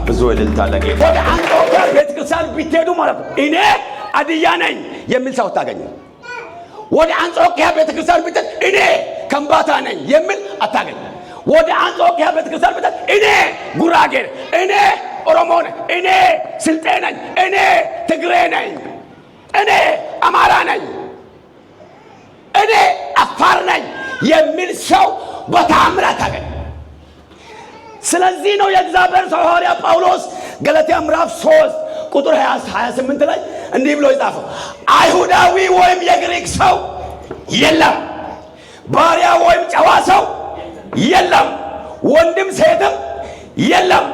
ብዙ እልልታ ለጌታ። ወደ አንጾኪያ ቤተክርስቲያን ቢትሄዱ ማለት ነው እኔ አድያ ነኝ የሚል ሰው ታገኙ። ወደ አንጾኪያ ቤተክርስቲያን ቢትሄድ እኔ ከምባታ ነኝ የሚል አታገኙ። ወደ አንጾኪያ ቤተክርስቲያን ቢትሄድ እኔ ጉራጌ፣ እኔ ኦሮሞ ነኝ፣ እኔ ስልጤ ነኝ፣ እኔ ትግሬ ነኝ፣ እኔ አማራ ነኝ፣ እኔ አፋር ነኝ የሚል ሰው በታምራት ታገኙ። ስለዚህ ነው የእግዚአብሔር ሰው ሐዋርያ ጳውሎስ ገላትያ ምዕራፍ 3 ቁጥር 28 ላይ እንዲህ ብሎ ይጻፈው፣ አይሁዳዊ ወይም የግሪክ ሰው የለም፣ ባሪያ ወይም ጨዋ ሰው የለም፣ ወንድም ሴትም የለም፣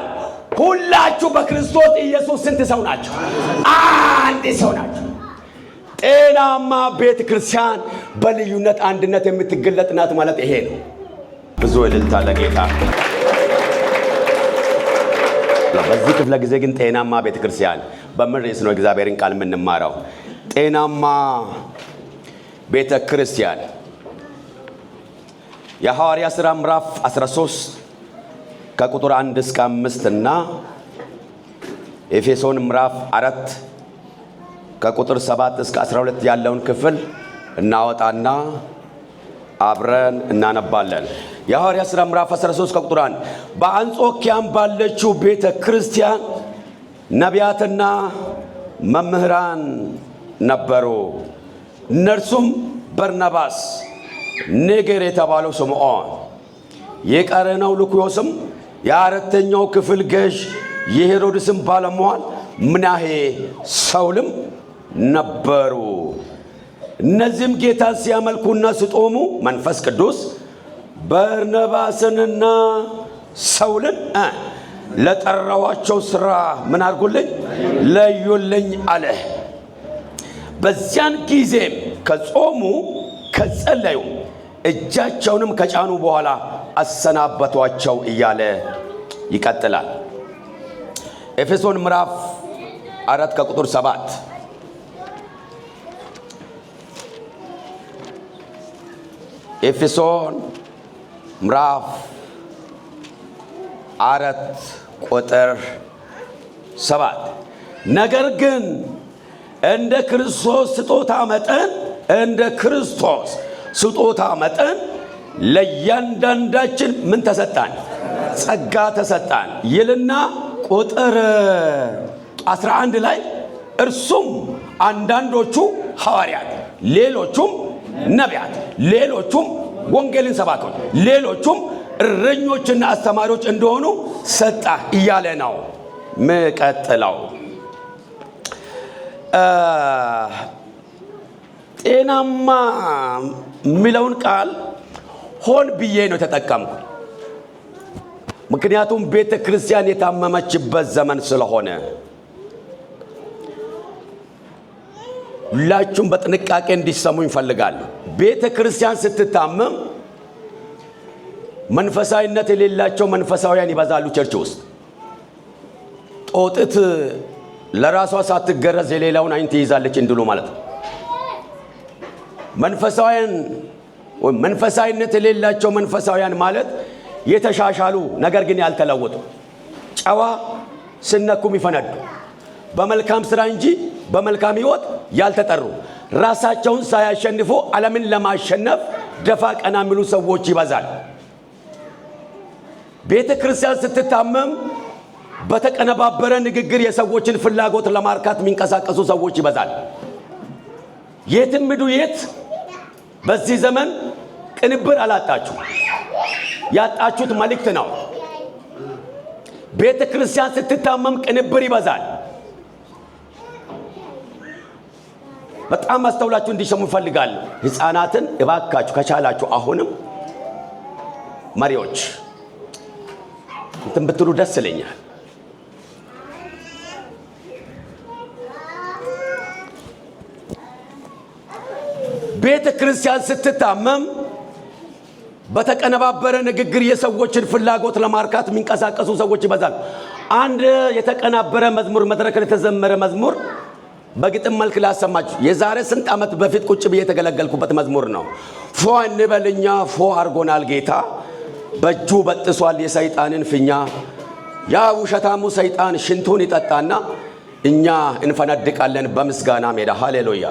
ሁላችሁ በክርስቶስ ኢየሱስ ስንት ሰው ናቸው? አንድ ሰው ናቸው። ጤናማ ቤተ ክርስቲያን በልዩነት አንድነት የምትገለጥ ናት ማለት ይሄ ነው። ብዙ እልልታ ለጌታ። በዚህ ክፍለ ጊዜ ግን ጤናማ ቤተ ክርስቲያን በምን ርዕስ ነው እግዚአብሔርን ቃል የምንማረው? ጤናማ ቤተ ክርስቲያን የሐዋርያ ሥራ ምዕራፍ 13 ከቁጥር 1 እስከ 5 እና ኤፌሶን ምዕራፍ 4 ከቁጥር 7 እስከ 12 ያለውን ክፍል እናወጣና አብረን እናነባለን። የሐዋርያ ሥራ ምዕራፍ 13 ከቁጥር 1 በአንጾኪያም ባለችው ቤተ ክርስቲያን ነቢያትና መምህራን ነበሩ። እነርሱም በርናባስ፣ ኔጌር የተባለው ስምዖን፣ የቀሬናው ሉክዮስም፣ የአራተኛው ክፍል ገዥ የሄሮድስም ባለሟል ምናሄ፣ ሳውልም ነበሩ። እነዚህም ጌታን ሲያመልኩና ሲጦሙ መንፈስ ቅዱስ በርናባስንና ሳውልን ለጠራዋቸው ሥራ ምን አድርጉልኝ? ለዩልኝ አለ። በዚያን ጊዜም ከጾሙ ከጸለዩ እጃቸውንም ከጫኑ በኋላ አሰናበቷቸው እያለ ይቀጥላል። ኤፌሶን ምዕራፍ 4 ከቁጥር 7 ኤፌሶን ምዕራፍ 4 ቁጥር 7 ነገር ግን እንደ ክርስቶስ ስጦታ መጠን ለእያንዳንዳችን ምን ተሰጣን? ጸጋ ተሰጣን ይልና ቁጥር 11 ላይ እርሱም አንዳንዶቹ ሐዋርያት፣ ሌሎቹም ነቢያት፣ ሌሎቹም ወንጌልን ሰባኪዎች፣ ሌሎቹም እረኞችና አስተማሪዎች እንደሆኑ ሰጣ እያለ ነው መቀጥለው። ጤናማ የሚለውን ቃል ሆን ብዬ ነው ተጠቀምኩ። ምክንያቱም ቤተ ክርስቲያን የታመመችበት ዘመን ስለሆነ ሁላችሁም በጥንቃቄ እንዲሰሙ ይፈልጋሉ። ቤተ ክርስቲያን ስትታመም መንፈሳዊነት የሌላቸው መንፈሳውያን ይበዛሉ ቸርች ውስጥ። ጦጥት ለራሷ ሳትገረዝ የሌላውን አይን ትይዛለች እንድሉ ማለት ነው። መንፈሳዊነት የሌላቸው መንፈሳውያን ማለት የተሻሻሉ ነገር ግን ያልተለወጡ፣ ጨዋ ስነኩም ይፈነዱ፣ በመልካም ስራ እንጂ በመልካም ህይወት ያልተጠሩ፣ ራሳቸውን ሳያሸንፉ ዓለምን ለማሸነፍ ደፋ ቀና የሚሉ ሰዎች ይበዛል። ቤተ ክርስቲያን ስትታመም በተቀነባበረ ንግግር የሰዎችን ፍላጎት ለማርካት የሚንቀሳቀሱ ሰዎች ይበዛል። የትም ሂዱ የት በዚህ ዘመን ቅንብር አላጣችሁ፣ ያጣችሁት መልእክት ነው። ቤተ ክርስቲያን ስትታመም ቅንብር ይበዛል። በጣም አስተውላችሁ እንዲሰሙ ይፈልጋል። ህፃናትን እባካችሁ ከቻላችሁ አሁንም መሪዎች እንትን ብትሉ ደስ ይለኛል። ቤተ ክርስቲያን ስትታመም በተቀነባበረ ንግግር የሰዎችን ፍላጎት ለማርካት የሚንቀሳቀሱ ሰዎች ይበዛል። አንድ የተቀናበረ መዝሙር መድረክ ላይ የተዘመረ መዝሙር በግጥም መልክ ላሰማችሁ። የዛሬ ስንት ዓመት በፊት ቁጭ ብዬ የተገለገልኩበት መዝሙር ነው። ፎ እንበልኛ ፎ አርጎናል ጌታ፣ በእጁ በጥሷል የሰይጣንን ፊኛ፣ ያ ውሸታሙ ሰይጣን ሽንቱን ይጠጣና እኛ እንፈነድቃለን በምስጋና ሜዳ። ሃሌሉያ።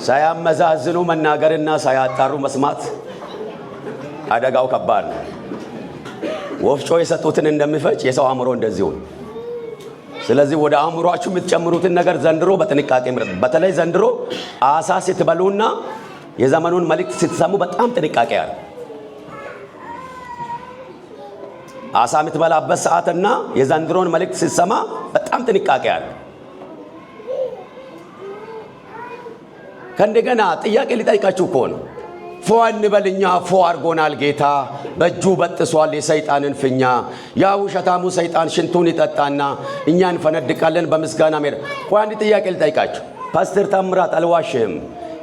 ሳያመዛዝኑ መናገርና ሳያጣሩ መስማት አደጋው ከባድ ነው። ወፍጮ የሰጡትን እንደሚፈጭ የሰው አእምሮ እንደዚሁ። ስለዚህ ወደ አእምሮአችሁ የምትጨምሩትን ነገር ዘንድሮ በጥንቃቄ ምረጡ። በተለይ ዘንድሮ አሳ ስትበሉና የዘመኑን መልእክት ስትሰሙ በጣም ጥንቃቄ ያለ። አሳ የምትበላበት ሰዓትና የዘንድሮን መልእክት ስትሰማ በጣም ጥንቃቄ ያለ። ከእንደገና ጥያቄ ሊጠይቃችሁ እኮ ነው። ፎ እንበልኛ ፎ አርጎናል ጌታ፣ በእጁ በጥሷል የሰይጣንን ፍኛ። ያ ውሸታሙ ሰይጣን ሽንቱን ይጠጣና እኛ እንፈነድቃለን በምስጋና ሜዳ። አንድ ጥያቄ ሊጠይቃችሁ። ፓስተር ታምራት አልዋሽህም፣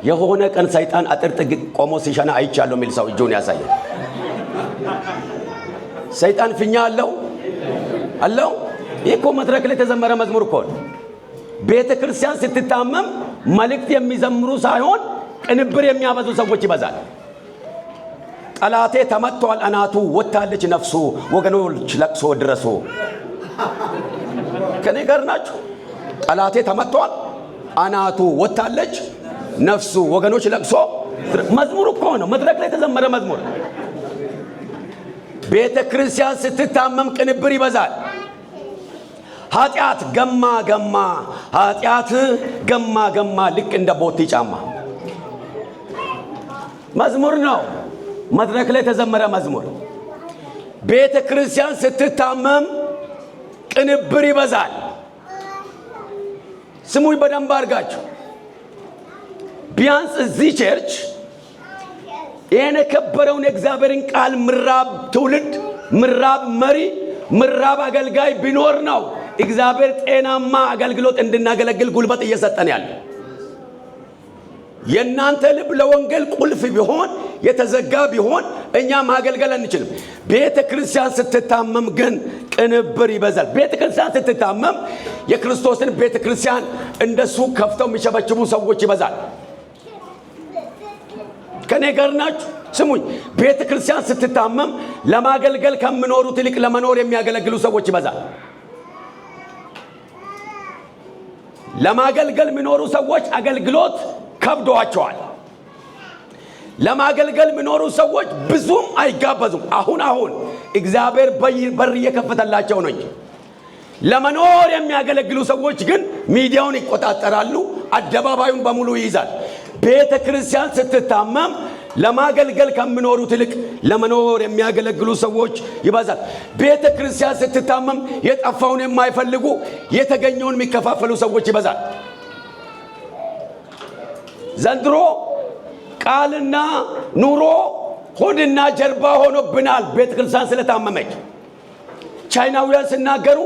የሆነ ቀን ሰይጣን አጥር ጥግ ቆሞ ሲሸና አይቻለሁ የሚል ሰው እጁን ያሳያል። ሰይጣን ፊኛ አለው አለው? ይህ እኮ መድረክ ላይ የተዘመረ መዝሙር እኮ ነው። ቤተ ክርስቲያን ስትታመም መልእክት የሚዘምሩ ሳይሆን ቅንብር የሚያበዙ ሰዎች ይበዛል። ጠላቴ ተመቷል አናቱ፣ ወታለች ነፍሱ፣ ወገኖች ለቅሶ ድረሱ። ከኔ ጋር ናችሁ? ጠላቴ ተመቷል አናቱ፣ ወታለች ነፍሱ፣ ወገኖች ለቅሶ። መዝሙር እኮ ነው፣ መድረክ ላይ የተዘመረ መዝሙር። ቤተ ክርስቲያን ስትታመም ቅንብር ይበዛል። ኃጢአት ገማ ገማ፣ ኃጢአት ገማ ገማ፣ ልክ እንደ ቦቲ ጫማ መዝሙር ነው፣ መድረክ ላይ የተዘመረ መዝሙር። ቤተ ክርስቲያን ስትታመም ቅንብር ይበዛል። ስሙኝ በደንብ አድርጋችሁ። ቢያንስ እዚህ ቸርች ይህን የከበረውን የእግዚአብሔርን ቃል ምራብ ትውልድ፣ ምራብ መሪ፣ ምራብ አገልጋይ ቢኖር ነው እግዚአብሔር ጤናማ አገልግሎት እንድናገለግል ጉልበት እየሰጠን ያለ። የእናንተ ልብ ለወንጌል ቁልፍ ቢሆን የተዘጋ ቢሆን እኛ ማገልገል አንችልም። ቤተ ክርስቲያን ስትታመም ግን ቅንብር ይበዛል። ቤተ ክርስቲያን ስትታመም የክርስቶስን ቤተ ክርስቲያን እንደሱ ከፍተው የሚሸበችቡ ሰዎች ይበዛል። ከኔ ጋር ናችሁ? ስሙኝ። ቤተ ክርስቲያን ስትታመም ለማገልገል ከሚኖሩት ይልቅ ለመኖር የሚያገለግሉ ሰዎች ይበዛል። ለማገልገል የሚኖሩ ሰዎች አገልግሎት ከብዷቸዋል። ለማገልገል የሚኖሩ ሰዎች ብዙም አይጋበዙም። አሁን እግዚአብሔር በር እየከፈተላቸው ነው እንጂ ለመኖር የሚያገለግሉ ሰዎች ግን ሚዲያውን ይቆጣጠራሉ፣ አደባባዩን በሙሉ ይይዛል። ቤተ ክርስቲያን ስትታመም ለማገልገል ከሚኖሩት ይልቅ ለመኖር የሚያገለግሉ ሰዎች ይበዛል። ቤተ ክርስቲያን ስትታመም የጠፋውን የማይፈልጉ የተገኘውን የሚከፋፈሉ ሰዎች ይበዛል። ዘንድሮ ቃልና ኑሮ ሆድና ጀርባ ሆኖብናል። ቤተ ክርስቲያን ስለታመመች ቻይናውያን ሲናገሩ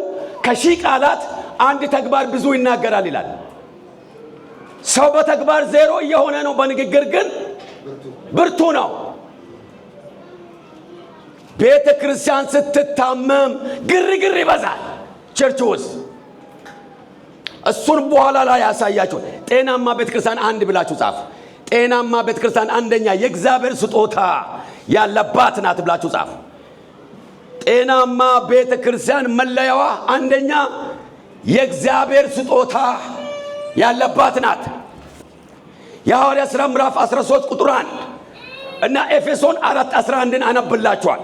ከሺህ ቃላት አንድ ተግባር ብዙ ይናገራል ይላል። ሰው በተግባር ዜሮ እየሆነ ነው፣ በንግግር ግን ብርቱ ነው። ቤተ ክርስቲያን ስትታመም ግርግር ይበዛል ቸርች ውስጥ። እሱን በኋላ ላይ ያሳያችሁ። ጤናማ ቤተ ክርስቲያን አንድ ብላችሁ ጻፉ። ጤናማ ቤተ ክርስቲያን አንደኛ የእግዚአብሔር ስጦታ ያለባት ናት ብላችሁ ጻፉ። ጤናማ ቤተ ክርስቲያን መለያዋ አንደኛ የእግዚአብሔር ስጦታ ያለባት ናት። የሐዋርያት ሥራ ምዕራፍ 13 ቁጥር 1 እና ኤፌሶን 4:11 አነብላችኋል።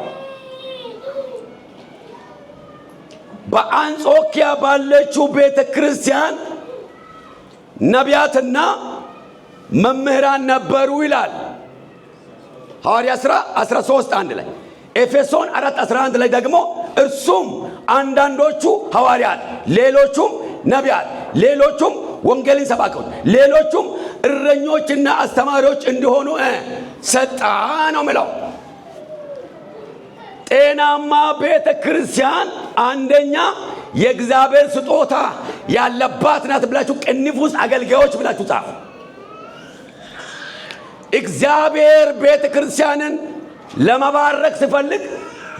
በአንጾኪያ ባለችው ቤተ ክርስቲያን ነቢያትና መምህራን ነበሩ ይላል። ሐዋርያት ሥራ 13:1 ላይ፣ ኤፌሶን 4:11 ላይ ደግሞ እርሱም አንዳንዶቹ ሐዋርያት፣ ሌሎቹም ነቢያት፣ ሌሎቹም ወንጌልን ሰባኪዎች፣ ሌሎቹም እረኞችና አስተማሪዎች እንዲሆኑ ሰጣ ነው የሚለው። ጤናማ ቤተ ክርስቲያን አንደኛ የእግዚአብሔር ስጦታ ያለባት ናት ብላችሁ ቅንፍ ውስጥ አገልጋዮች ብላችሁ ጻፉ። እግዚአብሔር ቤተ ክርስቲያንን ለመባረክ ሲፈልግ፣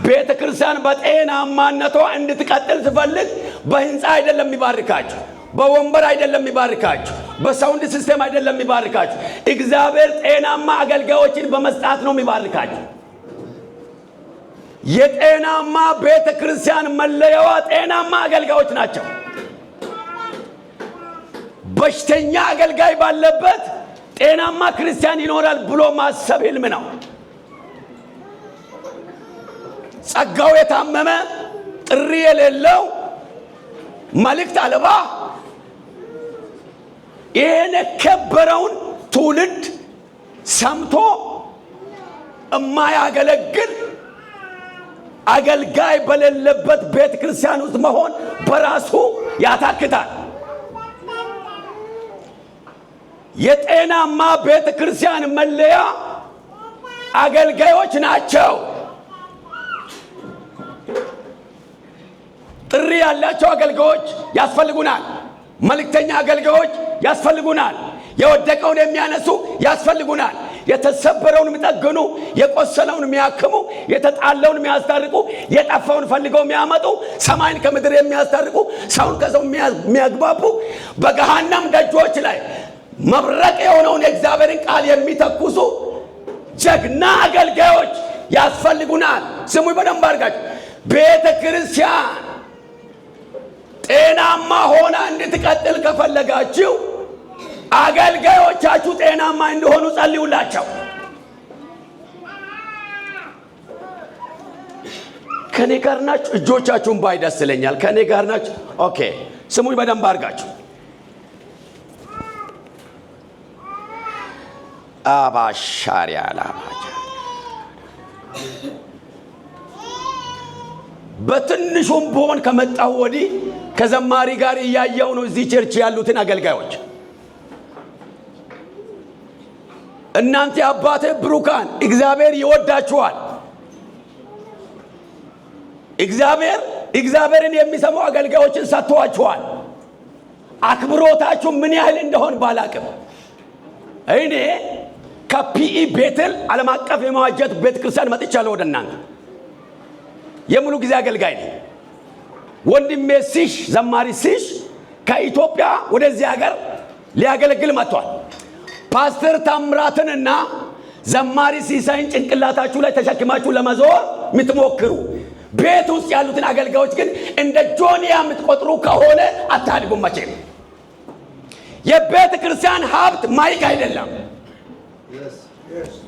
ቤተ ክርስቲያን በጤናማነቷ እንድትቀጥል ሲፈልግ በህንፃ አይደለም የሚባርካችሁ፣ በወንበር አይደለም የሚባርካችሁ፣ በሳውንድ ሲስተም አይደለም የሚባርካችሁ። እግዚአብሔር ጤናማ አገልጋዮችን በመስጣት ነው የሚባርካችሁ። የጤናማ ቤተ ክርስቲያን መለያዋ ጤናማ አገልጋዮች ናቸው። በሽተኛ አገልጋይ ባለበት ጤናማ ክርስቲያን ይኖራል ብሎ ማሰብ ህልም ነው። ጸጋው የታመመ ጥሪ የሌለው መልእክት አልባ ይህን የከበረውን ትውልድ ሰምቶ እማያገለግል አገልጋይ በሌለበት ቤተ ክርስቲያን ውስጥ መሆን በራሱ ያታክታል። የጤናማ ቤተ ክርስቲያን መለያ አገልጋዮች ናቸው። ጥሪ ያላቸው አገልጋዮች ያስፈልጉናል። መልእክተኛ አገልጋዮች ያስፈልጉናል። የወደቀውን የሚያነሱ ያስፈልጉናል። የተሰበረውን የሚጠግኑ፣ የቆሰለውን የሚያክሙ፣ የተጣለውን የሚያስታርቁ፣ የጠፋውን ፈልገው የሚያመጡ፣ ሰማይን ከምድር የሚያስታርቁ፣ ሰውን ከሰው የሚያግባቡ፣ በገሃነም ደጆች ላይ መብረቅ የሆነውን የእግዚአብሔርን ቃል የሚተኩሱ ጀግና አገልጋዮች ያስፈልጉናል። ስሙ በደንብ አድርጋችሁ። ቤተ ክርስቲያን ጤናማ ሆና እንድትቀጥል ከፈለጋችሁ አገልጋዮቻችሁ ጤናማ እንዲሆኑ ጸልዩላቸው። ከኔ ጋር ናችሁ? እጆቻችሁን ባይ ደስ ይለኛል። ከኔ ጋር ናችሁ? ኦኬ። ስሙኝ በደንብ አድርጋችሁ። አባሻሪያ ላባጃ በትንሹም ቢሆን ከመጣሁ ወዲህ ከዘማሪ ጋር እያየው ነው እዚህ ቸርች ያሉትን አገልጋዮች። እናንተ አባቴ ብሩካን እግዚአብሔር ይወዳችኋል። እግዚአብሔርን የሚሰሙ አገልጋዮችን ሰጥቷችኋል። አክብሮታችሁ ምን ያህል እንደሆን ባላቅም እኔ ከፒኢ ቤተል ዓለም አቀፍ የመዋጀት ቤተክርስቲያን መጥቻለሁ ወደ እናንተ። የሙሉ ጊዜ አገልጋይ ነኝ። ወንድሜ ሲሽ ዘማሪ ሲሽ ከኢትዮጵያ ወደዚህ ሀገር ሊያገለግል መጥቷል። ፓስተር ታምራትንና ዘማሪ ሲሳይን ጭንቅላታችሁ ላይ ተሸክማችሁ ለመዞር የምትሞክሩ ቤት ውስጥ ያሉትን አገልጋዮች ግን እንደ ጆንያ የምትቆጥሩ ከሆነ አታድጉም መቼም። የቤተ ክርስቲያን ሀብት ማይክ አይደለም።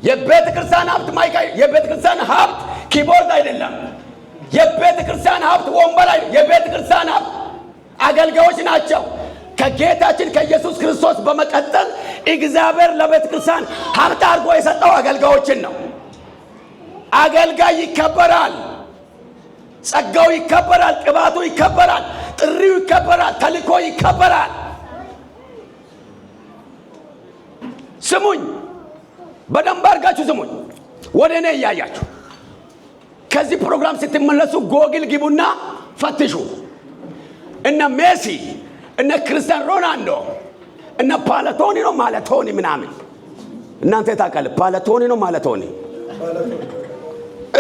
የቤተ ክርስቲያን ሀብት ማይክ፣ የቤተ ክርስቲያን ሀብት ኪቦርድ አይደለም። የቤተ ክርስቲያን ሀብት ወንበር አይደለም። የቤተ ክርስቲያን ሀብት አገልጋዮች ናቸው። ከጌታችን ከኢየሱስ ክርስቶስ በመቀጠል እግዚአብሔር ለቤተ ክርስቲያን ሀብት አድርጎ የሰጠው አገልጋዮችን ነው። አገልጋይ ይከበራል፣ ጸጋው ይከበራል፣ ቅባቱ ይከበራል፣ ጥሪው ይከበራል፣ ተልኮ ይከበራል። ስሙኝ በደንብ አድርጋችሁ ስሙኝ። ወደ እኔ እያያችሁ ከዚህ ፕሮግራም ስትመለሱ ጎግል ግቡና ፈትሹ። እነ ሜሲ፣ እነ ክርስቲያን ሮናልዶ፣ እነ ፓለቶኒ ነው ማለቶኒ ምናምን እናንተ ታውቃለ። ፓለቶኒ ነው ማለቶኒ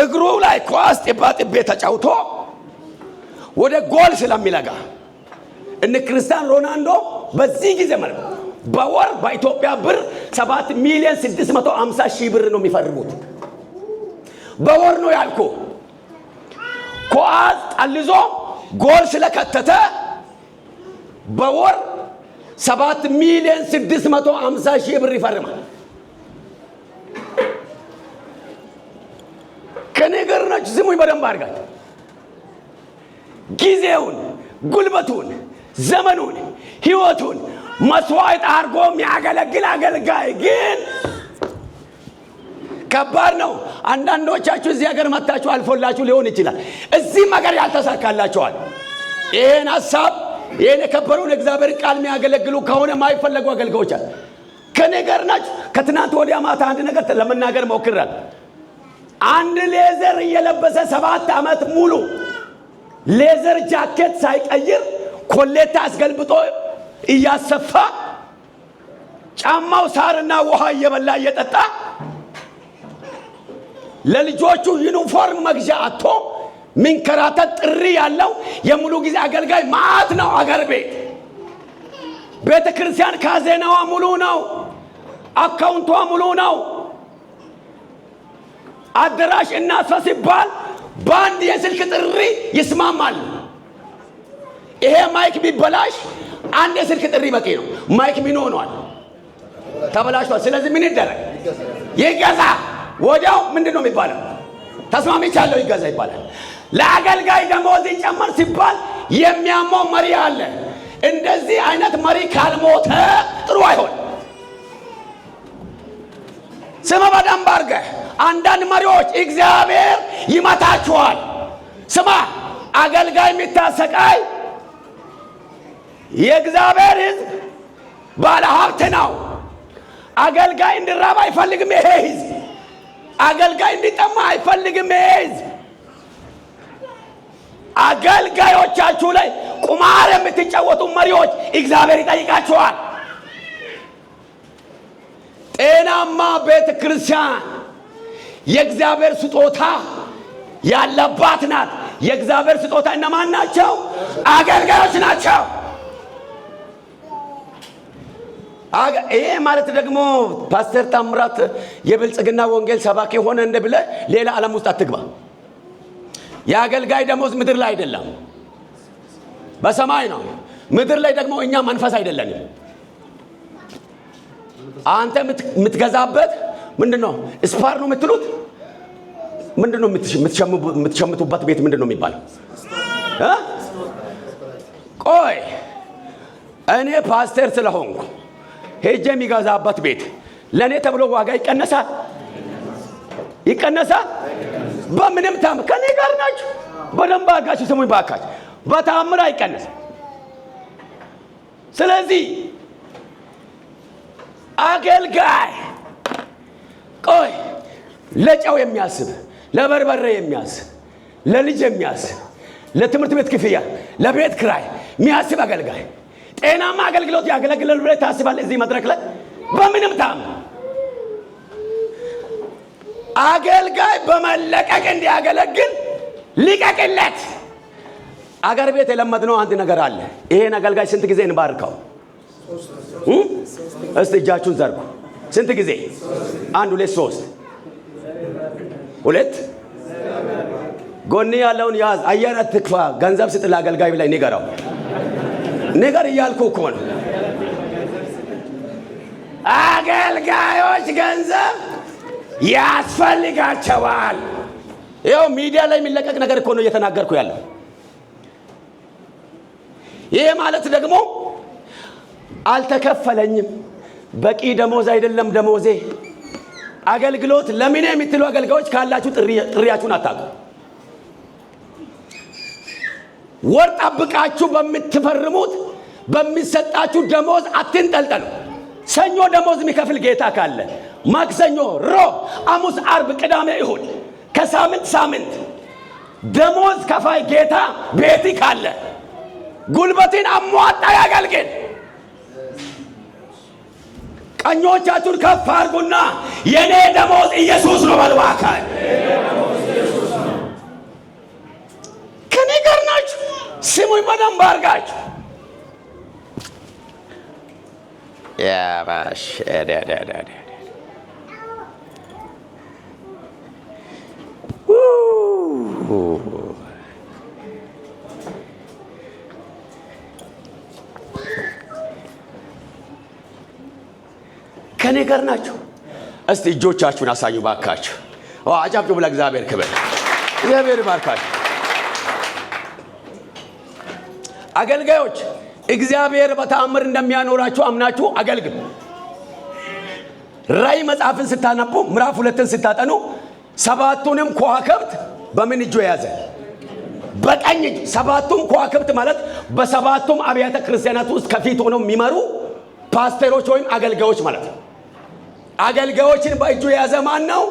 እግሩ ላይ ኳስ ጥባጥቤ ተጫውቶ ወደ ጎል ስለሚለጋ እነ ክርስቲያን ሮናልዶ በዚህ ጊዜ ማለት በወር በኢትዮጵያ ብር 7,650,000 ብር ነው የሚፈርሙት። በወር ነው ያልኩ። ኳስ ጠልዞ ጎል ስለከተተ በወር 7,650,000 ብር ይፈርማል። ከነገር ነች። ስሙኝ በደንብ አድርጋችሁ። ጊዜውን፣ ጉልበቱን፣ ዘመኑን፣ ህይወቱን መስዋዕት አድርጎ የሚያገለግል አገልጋይ ግን ከባድ ነው። አንዳንዶቻችሁ እዚህ ሀገር መጣችሁ አልፎላችሁ ሊሆን ይችላል። እዚህም ሀገር ያልተሳካላችኋል። ይህን ሀሳብ ይህን የከበረውን እግዚአብሔር ቃል የሚያገለግሉ ከሆነ ማይፈለጉ አገልጋዮች አሉ። ከነገር ናችሁ። ከትናንት ወዲያ ማታ አንድ ነገር ለመናገር ሞክራል። አንድ ሌዘር እየለበሰ 7 ዓመት ሙሉ ሌዘር ጃኬት ሳይቀይር ኮሌታ አስገልብጦ እያሰፋ ጫማው ሳርና ውሃ እየበላ እየጠጣ ለልጆቹ ዩኒፎርም መግዣ አጥቶ ሚንከራተት ጥሪ ያለው የሙሉ ጊዜ አገልጋይ ማት ነው አገር ቤት። ቤተ ክርስቲያን ካዜናዋ ሙሉ ነው። አካውንቷ ሙሉ ነው። አዳራሽ እናስፋ ሲባል በአንድ የስልክ ጥሪ ይስማማል። ይሄ ማይክ ቢበላሽ አንድ የስልክ ጥሪ በቂ ነው። ማይክ ምን ሆኗል? ተበላሽቷል። ስለዚህ ምን ይደረግ? ይገዛ። ወዲያው ምንድን ነው የሚባለው? ተስማምቻለሁ ይገዛ ይባላል። ለአገልጋይ ደሞዝ ይጨመር ሲባል የሚያመው መሪ አለ። እንደዚህ አይነት መሪ ካልሞተ ጥሩ አይሆን። ስማ በደንብ አድርገህ፣ አንዳንድ መሪዎች እግዚአብሔር ይመታችኋል። ስማ፣ አገልጋይ የሚታሰቃይ የእግዚአብሔር ሕዝብ ባለ ሀብት ነው። አገልጋይ እንዲራብ አይፈልግም ይሄ ሕዝብ። አገልጋይ እንዲጠማ አይፈልግም ይሄ ሕዝብ። አገልጋዮቻችሁ ላይ ቁማር የምትጫወቱ መሪዎች እግዚአብሔር ይጠይቃችኋል። ጤናማ ቤተ ክርስቲያን የእግዚአብሔር ስጦታ ያለባት ናት። የእግዚአብሔር ስጦታ እነማን ናቸው? አገልጋዮች ናቸው። ይሄ ማለት ደግሞ ፓስተር ታምራት የብልጽግና ወንጌል ሰባኪ ሆነ እንደ ብለህ ሌላ ዓለም ውስጥ አትግባ። የአገልጋይ ደሞዝ ምድር ላይ አይደለም፣ በሰማይ ነው። ምድር ላይ ደግሞ እኛ መንፈስ አይደለንም። አንተ የምትገዛበት ምንድን ነው? ስፓር ነው የምትሉት? ምንድን ነው የምትሸምቱበት ቤት ምንድን ነው የሚባለው? ቆይ እኔ ፓስተር ስለሆንኩ ሄጄ የሚገዛበት ቤት ለእኔ ተብሎ ዋጋ ይቀነሳል? ይቀነሳል? በምንም ታምር ከኔ ጋር ናችሁ። በደንብ አድርጋችሁ ስሙኝ ባካችሁ። በታምር አይቀነስም። ስለዚህ አገልጋይ ቆይ ለጨው የሚያስብ፣ ለበርበሬ የሚያስብ፣ ለልጅ የሚያስብ፣ ለትምህርት ቤት ክፍያ፣ ለቤት ክራይ የሚያስብ አገልጋይ ጤናማ አገልግሎት ያገለግላል ብለህ ታስባለህ? እዚህ መድረክ ላይ በምንም ታምር አገልጋይ በመለቀቅ እንዲያገለግል ሊቀቅለት። አገር ቤት የለመድነው አንድ ነገር አለ። ይሄን አገልጋይ ስንት ጊዜ እንባርከው? እስቲ እጃችሁን ዘርጉ። ስንት ጊዜ? 1 2 3 2 ጎን ያለውን ያዝ። አየር አትክፋ። ገንዘብ ስጥ ለአገልጋይ ብላይ ንገረው። ነገር እያልኩ እኮ ነው። አገልጋዮች ገንዘብ ያስፈልጋቸዋል። ይኸው ሚዲያ ላይ የሚለቀቅ ነገር እኮ ነው እየተናገርኩ ያለው። ይሄ ማለት ደግሞ አልተከፈለኝም፣ በቂ ደሞዝ አይደለም ደሞዜ። አገልግሎት ለምን የምትሉ አገልጋዮች ካላችሁ ጥሪያችሁን አታውቁ። ወር ጠብቃችሁ በምትፈርሙት በሚሰጣችሁ ደሞዝ አትንጠልጠሉ። ሰኞ ደሞዝ የሚከፍል ጌታ ካለ ማክሰኞ፣ ሮብ፣ ሐሙስ፣ አርብ፣ ቅዳሜ፣ እሁድ ከሳምንት ሳምንት ደሞዝ ከፋይ ጌታ ቤቲ ካለ ጉልበትን አሟጣ ያገልግል። ቀኞቻችሁን ከፍ አድርጉና የኔ ደሞዝ ኢየሱስ ነው በሉ አካል። ከኔ ጋር ናችሁ? ስሙኝ በደንብ አድርጋችሁ። ያባሽ ከኔ ጋር ናችሁ? እስቲ እጆቻችሁን አሳዩ ባካችሁ። አጨብጭቡ ለእግዚአብሔር ክብር። እግዚአብሔር ይባርካችሁ። አገልጋዮች እግዚአብሔር በተአምር እንደሚያኖራችሁ አምናችሁ አገልግሉ። ራእይ መጽሐፍን ስታነቡ ምዕራፍ 2ን ስታጠኑ 7ቱንም ከዋክብት በምን እጁ የያዘ? በቀኝ እጁ። 7ቱም ከዋክብት ማለት በ7ቱም አብያተ ክርስቲያናት ውስጥ ከፊት ሆነው የሚመሩ ፓስተሮች ወይም አገልጋዮች ማለት ነው። አገልጋዮችን በእጁ የያዘ ማን ነው?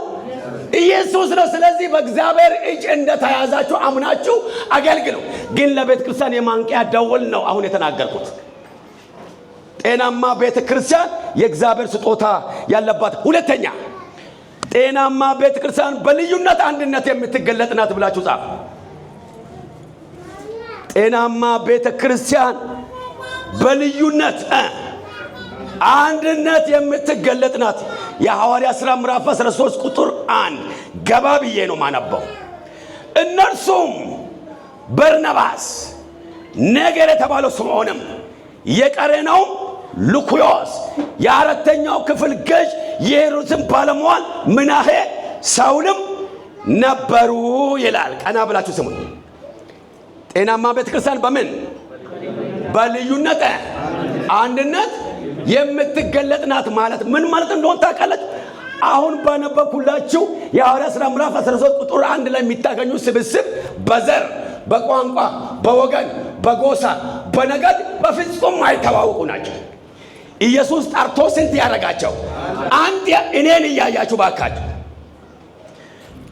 ኢየሱስ ነው። ስለዚህ በእግዚአብሔር እጅ እንደተያዛችሁ አምናችሁ አገልግሉ። ግን ለቤተ ክርስቲያን የማንቂያ ደወል ነው አሁን የተናገርኩት። ጤናማ ቤተ ክርስቲያን የእግዚአብሔር ስጦታ ያለባት። ሁለተኛ ጤናማ ቤተ ክርስቲያን በልዩነት አንድነት የምትገለጥ ናት ብላችሁ ጻፉ። ጤናማ ቤተ ክርስቲያን በልዩነት አንድነት የምትገለጥ ናት። የሐዋርያ ሥራ ምዕራፍ 13 ቁጥር 1 ገባ ብዬ ነው ማነበው። እነርሱም በርናባስ፣ ኔጌር የተባለው ስምዖንም፣ የቀሬናው ሉክዮስ፣ የአራተኛው ክፍል ገዥ የሄሮድስም ባለሟል ምናሄ፣ ሳውልም ነበሩ ይላል። ቀና ብላችሁ ስሙ። ጤናማ ቤተክርስቲያን በምን? በልዩነት አንድነት የምትገለጥ ናት ማለት ምን ማለት እንደሆነ ታውቃላችሁ? አሁን ባነበብኩላችሁ የሐዋርያት ሥራ ምዕራፍ 13 ቁጥር 1 ላይ የሚታገኙ ስብስብ በዘር፣ በቋንቋ፣ በወገን፣ በጎሳ፣ በነገድ በፍጹም አይተዋወቁ ናቸው። ኢየሱስ ጠርቶ ስንት ያደረጋቸው? አንድ። እኔን እያያችሁ ባካችሁ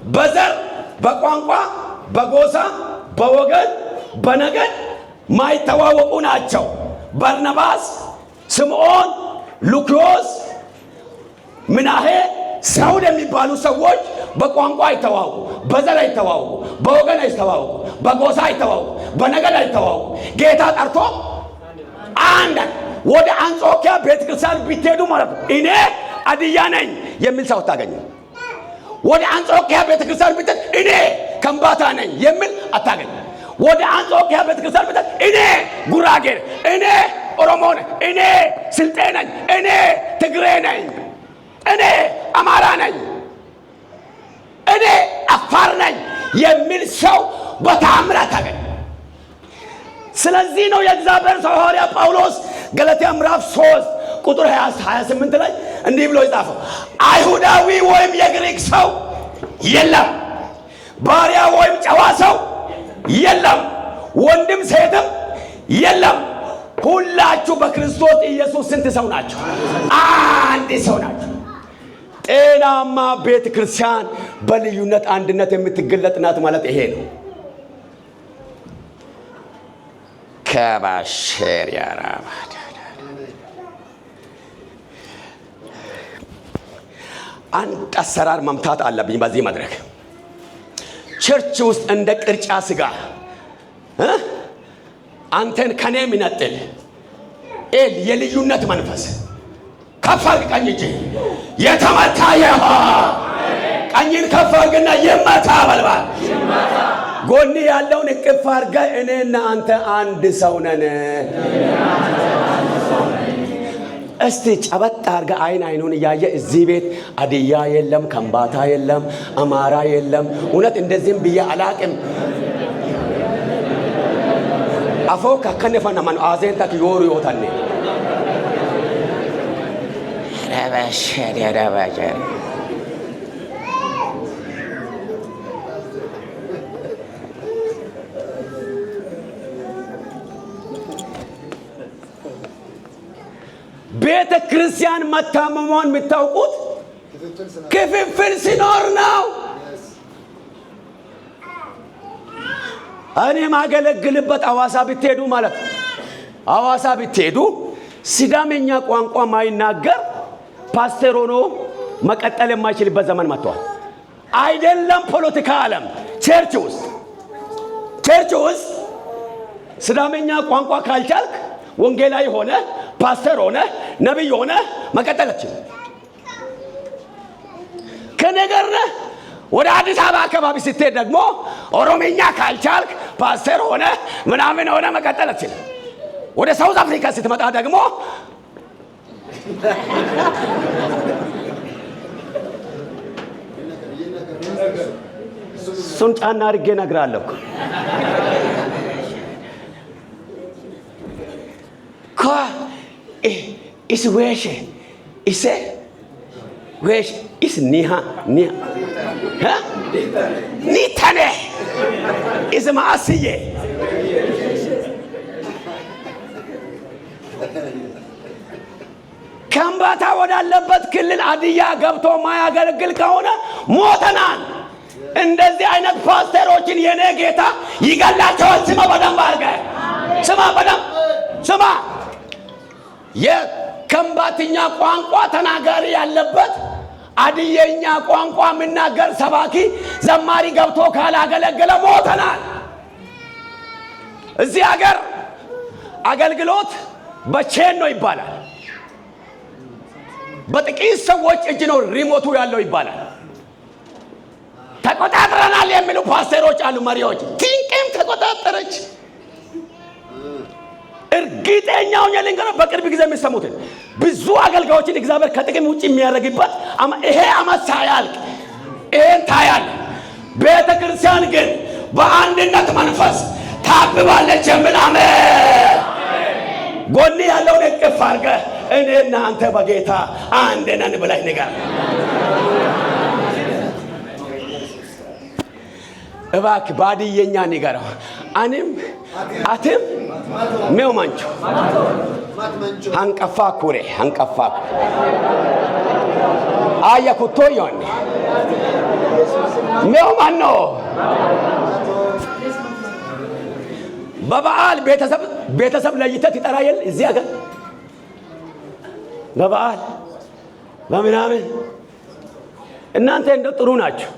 በዘር፣ በቋንቋ፣ በጎሳ፣ በወገን፣ በነገድ ማይተዋወቁ ናቸው። በርናባስ፣ ስምዖን፣ ሉክዮስ፣ ምናሄ፣ ሳውል የሚባሉ ሰዎች በቋንቋ አይተዋወቁ፣ በዘር አይተዋወቁ፣ በወገን አይተዋወቁ፣ በጎሳ አይተዋወቁ፣ በነገድ አይተዋወቁ። ጌታ ጠርቶ አንድ ወደ አንጾኪያ ቤተክርስቲያን ቢትሄዱ ማለት ነው እኔ አድያ ነኝ የሚል ሰው ታገኙ። ወደ አንጾኪያ ቤተክርስቲያን ቢትሄድ እኔ ከምባታ ነኝ የሚል አታገኝ። ወደ አንጾኪያ ቤተክርስቲያን ቢትሄድ እኔ ጉራጌ፣ እኔ ኦሮሞ ነኝ፣ እኔ ስልጤ ነኝ፣ እኔ ትግሬ ነኝ፣ እኔ አማራ ነኝ፣ እኔ አፋር ነኝ የሚል ሰው በተአምራት ታገኝ። ስለዚህ ነው የእግዚአብሔር ሰው ሐዋርያ ጳውሎስ ገላትያ ምዕራፍ 3 ቁጥር 28 ላይ እንዲህ ብሎ ይጻፈው፣ አይሁዳዊ ወይም የግሪክ ሰው የለም፣ ባሪያ ወይም ጨዋ ሰው የለም፣ ወንድም ሴትም የለም፣ ሁላችሁ በክርስቶስ ኢየሱስ ስንት ሰው ናቸው? አንድ ሰው ናቸው። ጤናማ ቤተ ክርስቲያን በልዩነት አንድነት የምትገለጥ ናት ማለት ይሄ ነው። ከባሸር ያራባዳ አንድ አሰራር መምታት አለብኝ በዚህ መድረክ። ቸርች ውስጥ እንደ ቅርጫ ስጋ አንተን ከኔ የሚነጥል የልዩነት መንፈስ ከፍ አድርግ። ቀኝ እጅ የተመታ ይሁን። ቀኝን ከፍ አድርግና ይመታ በልባል። ጎን ያለውን እቅፍ አድርገህ እኔና አንተ አንድ ሰው ነን። እስቲ ጨበጥ አድርገህ አይን አይኑን እያየ እዚህ ቤት አድያ የለም፣ ከምባታ የለም፣ አማራ የለም። እውነት እንደዚህም ብዬ አላቅም። አፎ ከከነፈና ማን አዜንታ ይወሩ ይወታኔ ረበሸር ረበሸር ቤተ ክርስቲያን መታመሟን የምታውቁት ክፍፍል ሲኖር ነው። እኔ ማገለግልበት አዋሳ ብትሄዱ ማለት አዋሳ ብትሄዱ ሲዳሜኛ ቋንቋ ማይናገር ፓስተር ሆኖ መቀጠል የማይችልበት ዘመን መጥቷል። አይደለም ፖለቲካ ዓለም ቸርች ውስጥ ሲዳሜኛ ቋንቋ ካልቻልክ ወንጌላዊ ሆነ ፓስተር ሆነ ነብይ ሆነ መቀጠል አትችልም። ከነገር ወደ አዲስ አበባ አካባቢ ስትሄድ ደግሞ ኦሮምኛ ካልቻልክ ፓስተር ሆነ ምናምን ሆነ መቀጠል አትችልም። ወደ ሳውዝ አፍሪካ ስትመጣ ደግሞ እሱን ጫና አድርጌ እነግርሃለሁ። is weshe ise wesh is niha ha nitane is maasiye ከምባታ ወዳለበት ክልል አድያ ገብቶ ማያገለግል ከሆነ ሞተናል። እንደዚህ አይነት ፓስተሮችን የኔ ጌታ ይገላቸዋል። ስማ በደንብ አድርገህ ስማ፣ በደንብ ስማ። የከምባትኛ ቋንቋ ተናጋሪ ያለበት አድየኛ ቋንቋ የሚናገር ሰባኪ ዘማሪ ገብቶ ካላገለገለ ሞተናል። እዚህ ሀገር አገልግሎት በቼን ነው ይባላል። በጥቂት ሰዎች እጅ ነው ሪሞቱ ያለው ይባላል። ተቆጣጥረናል የሚሉ ፓስተሮች አሉ፣ መሪዎች። ድንቅም ተቆጣጠረች። እርግጠኛው የልንገረው በቅርብ ጊዜ የሚሰሙትን ብዙ አገልጋዮችን እግዚአብሔር ከጥቅም ውጭ የሚያደርግበት ይሄ አመት ሳያልቅ ይሄን ታያል። ቤተ ክርስቲያን ግን በአንድነት መንፈስ ታብባለች የሚል አሜን። ጎን ያለውን እቅፍ አድርገህ እኔና አንተ በጌታ አንድ ነን ብለህ ንገር። እባክህ ባድየኛ ንገረው። አንም አትም ሜው ማንቾ አንቀፋ ኩሬ አንቀፋ አያ ኩቶ ይሆን ሜው ማኖ በበዓል ቤተሰብ ለይተህ ትጠራ የለ እዚህ ሀገር በበዓል በምናምን እናንተ እንደው ጥሩ ናችሁ።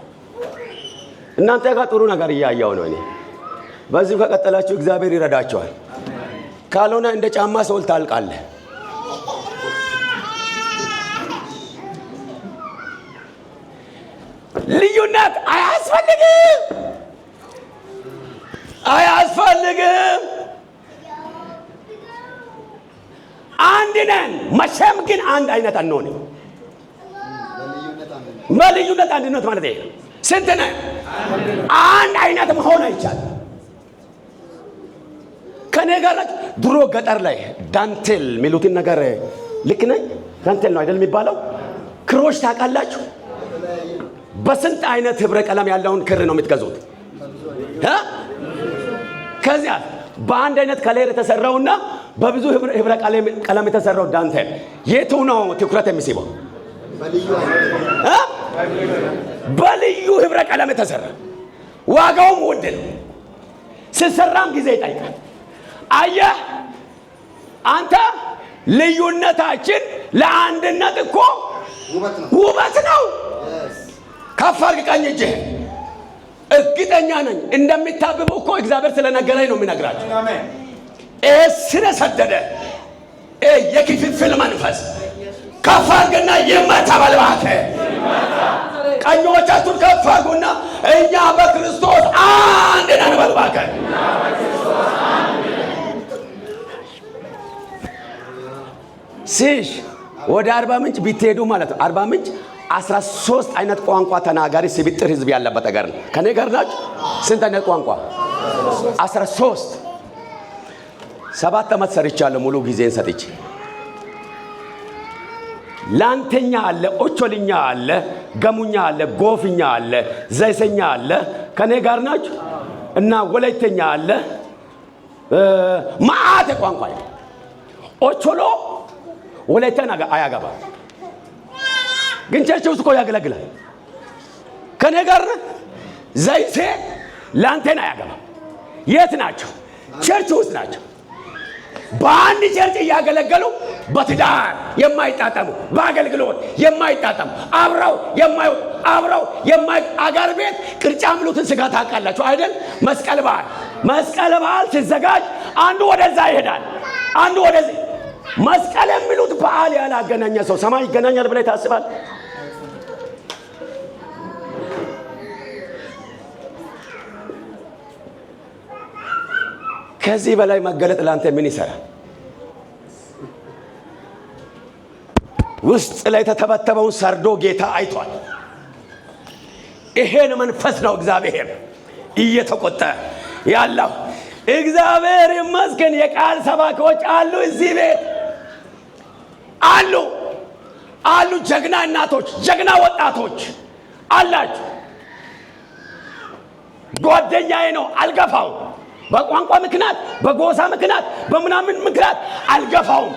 እናንተ ጋር ጥሩ ነገር እያያው ነው። እኔ በዚህ ከቀጠላችሁ እግዚአብሔር ይረዳችኋል። ካልሆነ እንደ ጫማ ሶል ታልቃለህ። ልዩነት አያስፈልግም። አንድ ነን። መቼም ግን አንድ አይነት አንሆንም። በልዩነት አንድነት ማለት ይሄ ነው። ስንት ነን? አንድ አይነት መሆን አይቻልም። ከኔ ጋር ድሮ ገጠር ላይ ዳንቴል የሚሉትን ነገር ልክ ነኝ። ዳንቴል ነው አይደል የሚባለው? ክሮች ታውቃላችሁ? በስንት አይነት ህብረ ቀለም ያለውን ክር ነው የምትገዙት። ከዚያ በአንድ አይነት ከሌር የተሰራውና በብዙ ህብረ ቀለም የተሰራው ዳንቴል የቱ ነው ትኩረት የሚስበው? በልዩ ህብረ ቀለም የተሰራ ዋጋውም ውድ ነው። ሲሰራም ጊዜ ይጠይቃል። አየህ አንተ ልዩነታችን ለአንድነት እኮ ውበት ነው። ከፍ አድርግ ቀኝ እጅህ። እርግጠኛ ነኝ እንደሚታብቡ እኮ እግዚአብሔር ስለነገረኝ ነው የሚነግራቸው። ስለሰደደ የክፍፍል መንፈስ ከፍ አድርግና ይመታ በልባከ ቀኞቻችሁን ከፍ አድርጉና እኛ በክርስቶስ አንድ ነን በልባከ። ሲሽ ወደ አርባ ምንጭ ቢትሄዱ ማለት ነው። አርባ ምንጭ 13 አይነት ቋንቋ ተናጋሪ ስብጥር ህዝብ ያለበት ሀገር ነው። ከኔ ጋር ናችሁ? ስንት አይነት ቋንቋ? 13። 7 ዓመት ሰርቻለሁ ሙሉ ጊዜን ሰጥቼ። ላንተኛ አለ፣ ኦቾልኛ አለ፣ ገሙኛ አለ፣ ጎፍኛ አለ፣ ዘይሰኛ አለ። ከኔ ጋር ናችሁ? እና ወላይተኛ አለ። ማአት ቋንቋ ኦቾሎ ወላይተኛ አያገባ ግን ቸርች ውስጥ እኮ ያገለግላል። ከኔ ጋር ዘይሴ ላንተና ያገባ የት ናቸው? ቸርች ውስጥ ናቸው። በአንድ ቸርች እያገለገሉ በትዳር የማይጣጣሙ በአገልግሎት የማይጣጣሙ አብረው አገር ቤት ቅርጫ ምሉትን ስጋ ታውቃላችሁ አይደል? መስቀል በዓል ሲዘጋጅ አንዱ ወደዛ ይሄዳል፣ አንዱ ወደዚህ። መስቀል የሚሉት በዓል ያላገናኘ ሰው ሰማይ ይገናኛል ብለህ ታስባል? ከዚህ በላይ መገለጥ ላንተ ምን ይሰራል? ውስጥ ላይ የተተበተበውን ሰርዶ ጌታ አይቷል። ይሄን መንፈስ ነው እግዚአብሔር እየተቆጣ ያለው። እግዚአብሔር ይመስገን የቃል ሰባኪዎች አሉ፣ እዚህ ቤት አሉ። ጀግና እናቶች፣ ጀግና ወጣቶች አላችሁ። ጓደኛዬ ነው አልገፋው። በቋንቋ ምክንያት፣ በጎሳ ምክንያት፣ በምናምን ምክንያት አልገፋውም።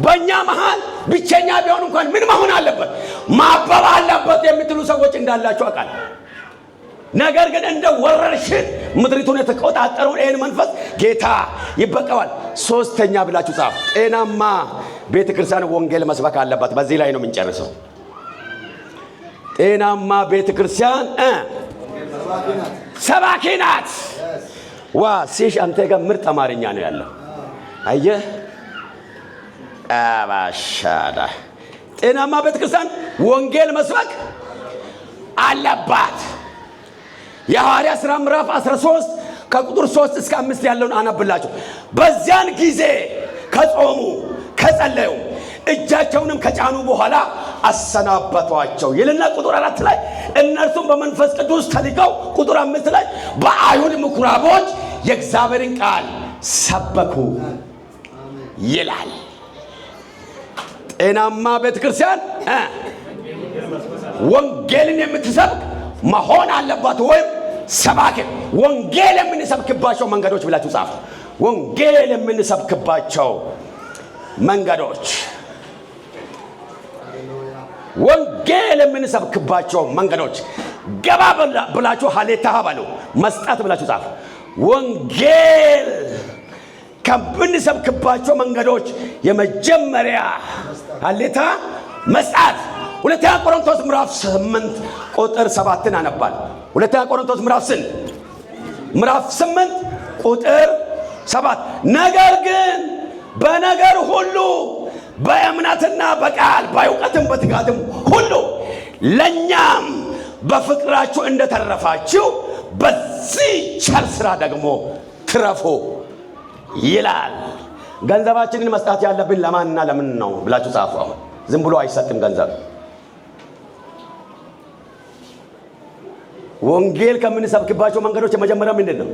በእኛ መሃል ብቸኛ ቢሆን እንኳን ምን መሆን አለበት? ማበብ አለበት የምትሉ ሰዎች እንዳላችሁ አውቃለሁ። ነገር ግን እንደ ወረርሽን ምድሪቱን የተቆጣጠረውን ይህን መንፈስ ጌታ ይበቀዋል። 3ኛ ብላችሁ ጻፉ። ጤናማ ቤተ ክርስቲያን ወንጌል መስበክ አለባት። በዚህ ላይ ነው የምንጨርሰው። ጤናማ ቤተ ክርስቲያን ሰባኪ ናት። ሲሽ አንተ ጋር ምርጥ አማርኛ ነው ያለው። አየህ አባሻዳ ጤናማ ቤተክርስቲያን ወንጌል መስበክ አለባት። የሐዋርያት ሥራ ምዕራፍ 13 ከቁጥር 3 እስከ 5 ያለውን አነብላችሁ። በዚያን ጊዜ ከጾሙ ከጸለዩ እጃቸውንም ከጫኑ በኋላ አሰናበቷቸው ይልና ቁጥር 4 ላይ እነርሱም በመንፈስ ቅዱስ ተልከው ቁጥር 5 ላይ በአይሁድ ምኩራቦች የእግዚአብሔርን ቃል ሰበኩ ይላል። ጤናማ ቤተክርስቲያን ወንጌልን የምትሰብክ መሆን አለባት። ወይም ሰባኪ ወንጌል የምንሰብክባቸው መንገዶች ብላችሁ ጻፉ። ወንጌል የምንሰብክባቸው መንገዶች፣ ወንጌል የምንሰብክባቸው መንገዶች። ገባ ብላችሁ ሀሌታ በሉ። መስጠት ብላችሁ ጻፉ። ወንጌል ከምንሰብክባቸው መንገዶች የመጀመሪያ ሀሌታ መስጠት። ሁለተኛ ቆሮንቶስ ምዕራፍ 8 ቁጥር 7 አነባል። ሁለተኛ ቆሮንቶስ ምዕራፍ 8 ቁጥር 7 ነገር ግን በነገር ሁሉ በእምነትና በቃል በእውቀትም በትጋትም ሁሉ ለኛም በፍቅራችሁ እንደተረፋችሁ በዚህ ቸር ስራ ደግሞ ትረፉ ይላል። ገንዘባችንን መስጠት ያለብን ለማንና ለምን ነው ብላችሁ ጻፉ። አሁን ዝም ብሎ አይሰጥም ገንዘብ። ወንጌል ከምንሰብክባቸው መንገዶች የመጀመሪያው ምንድን ነው?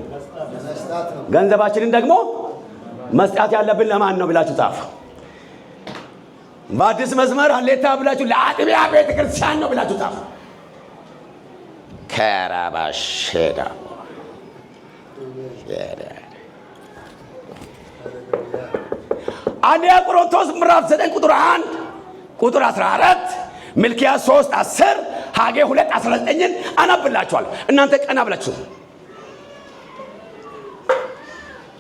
ገንዘባችንን ደግሞ መስጠት ያለብን ለማን ነው ብላችሁ ጻፉ። በአዲስ መስመር ሀሌታ ብላችሁ ለአጥቢያ ቤተ ክርስቲያን ነው ብላችሁ ጻፉ። ከራባሼዳ አንደኛ ቆሮንቶስ ምዕራፍ 9 ቁጥር 1 ቁጥር 14 ሚልክያስ 3:10 ሐጌ 2:19 አነብላችኋል። እናንተ ቀና ብላችሁ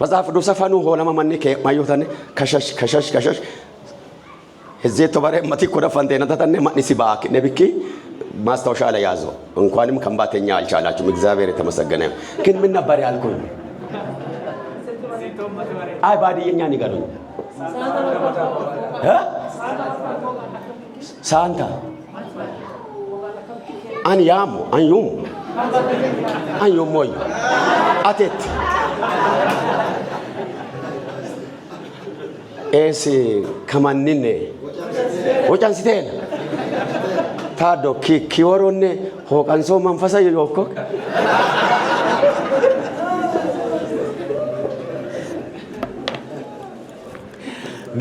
መጽሐፍ ቅዱስ ፈኑ ሆነማ ማን ከማዩታኔ ከሸሽ እዚህ ተባረ ማቲ ኮዳ ፈንቴና ተተነ ማን ሲባክ ነብኪ ማስታወሻ ላይ ያዙ። እንኳንም ከምባተኛ አልቻላችሁም። እግዚአብሔር የተመሰገነ ይሁን። ግን ምን ነበር ያልኩኝ? አይ ባዲየኛ ንገሩኝ። ሳንታ አንያሙ አንዩም ሞይ አቴት ኤሲ ከማንኔ ወጫንሲቴል ታዶ ኪወሮኔ ሆቃንሶ መንፈሳ ይዮኮ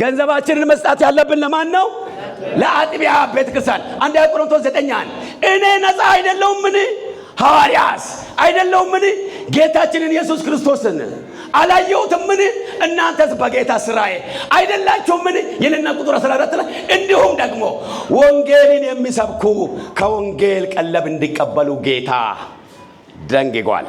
ገንዘባችንን መስጠት ያለብን ለማን ነው? ለአጥቢያ ቤተክርስቲያን። አንደኛ ቆሮንቶስ 9 እኔ ነፃ አይደለሁምን? ሐዋርያስ አይደለሁምን? ጌታችንን ኢየሱስ ክርስቶስን አላየሁትምን? እናንተስ በጌታ ስራዬ አይደላችሁምን? ይልና ቁጥር 14 ላይ እንዲሁም ደግሞ ወንጌልን የሚሰብኩ ከወንጌል ቀለብ እንዲቀበሉ ጌታ ደንግጓል።